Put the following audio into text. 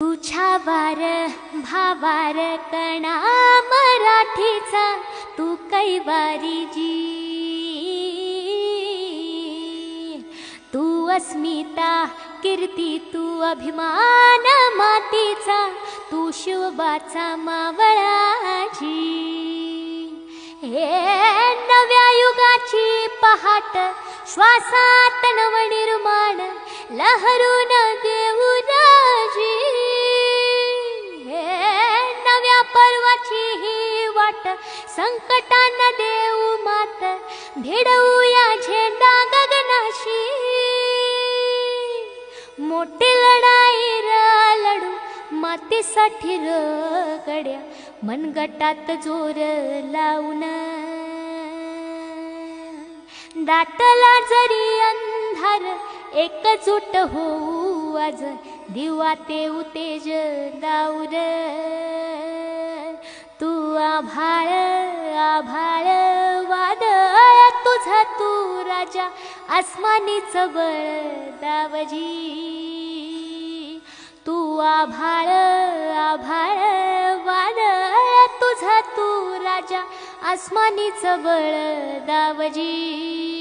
तुझ्या वार भावार कणा मराठीचा तू कैवारी जी। तू अस्मिता कीर्ती तू अभिमान मातीचा तू शिवबाचा मावळाजी। हे नव्या युगाची पहाट श्वासात नवनिर्माण लहरून देऊ राजी। हे नव्या पर्वाची ही वाट संकटांना देऊ मात भिडवूया झेंडा गगनाशी। मोठी लढाई लढू मातीसाठी गड्या मनगटात जोर लावून। दाटला जरी अंधार एकजूट होऊ आज दिवा तेऊ तेज दाऊर। तू आभाळ आभाळ वादळ तुझा तू राजा आसमानीच बळ दावजी। तू आभाळ आभाळ वादळ तुझा तू राजा आसमानीच बळ दावजी।